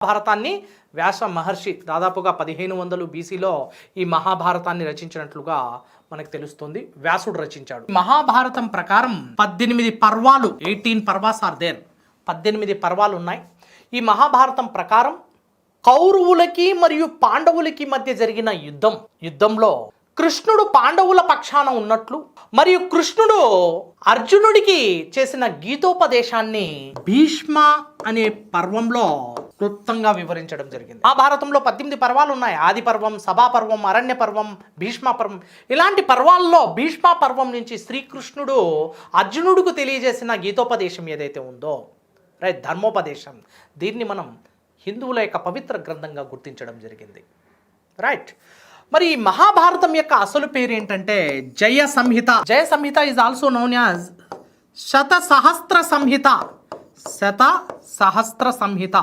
భారతాన్ని వ్యాస మహర్షి దాదాపుగా 1500 బీసీలో ఈ మహాభారతాన్ని రచించినట్లుగా మనకు తెలుస్తుంది. వ్యాసుడు రచించాడు. మహాభారతం ప్రకారం 18 పర్వాలు, 18 పర్వాస్ ఆర్ దేర్, 18 పర్వాలు ఉన్నాయి. ఈ మహాభారతం ప్రకారం కౌరవులకి మరియు పాండవులకి మధ్య జరిగిన యుద్ధంలో కృష్ణుడు పాండవుల పక్షాన ఉన్నట్లు మరియు కృష్ణుడు అర్జునుడికి చేసిన గీతోపదేశాన్ని భీష్మ అనే పర్వంలో క్లుప్తంగా వివరించడం జరిగింది. ఆ భారతంలో 18 పర్వాలు ఉన్నాయి. ఆది పర్వం, సభా పర్వం, అరణ్య పర్వం, భీష్మ పర్వం. ఇలాంటి పర్వాల్లో భీష్మ పర్వం నుంచి శ్రీకృష్ణుడు అర్జునుడికి తెలియజేసిన గీతోపదేశం ఏదైతే ఉందో, రైట్, ధర్మోపదేశం, దీన్ని మనం హిందువుల యొక్క పవిత్ర గ్రంథంగా గుర్తించడం జరిగింది. రైట్. మరి ఈ మహాభారతం యొక్క అసలు పేరు ఏంటంటే జయ సంహిత. జయ సంహిత ఈజ్ ఆల్సో నోన్ యాజ్ శతసహస్ర సంహిత. శతసహస్ర సంహిత,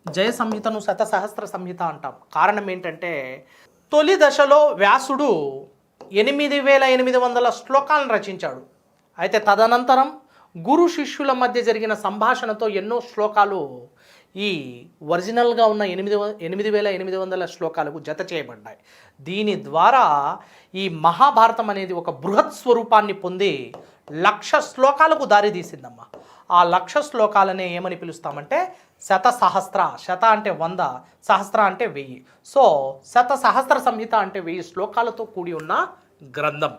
జయ సంహితను శతసహస్ర సంహిత అంటాం. కారణం ఏంటంటే తొలి దశలో వ్యాసుడు 8800 శ్లోకాలను రచించాడు. అయితే తదనంతరం గురు శిష్యుల మధ్య జరిగిన సంభాషణతో ఎన్నో శ్లోకాలు ఈ ఒరిజినల్గా ఉన్న 8800 శ్లోకాలకు జత చేయబడ్డాయి. దీని ద్వారా ఈ మహాభారతం అనేది ఒక బృహత్ స్వరూపాన్ని పొంది 1,00,000 శ్లోకాలకు దారితీసిందమ్మా. ఆ 1,00,000 శ్లోకాలనే ఏమని పిలుస్తామంటే శతసహస్ర. శత అంటే 100, సహస్ర అంటే 1000. సో శతసహస్ర సంహిత అంటే 1000 శ్లోకాలతో కూడి ఉన్న గ్రంథం.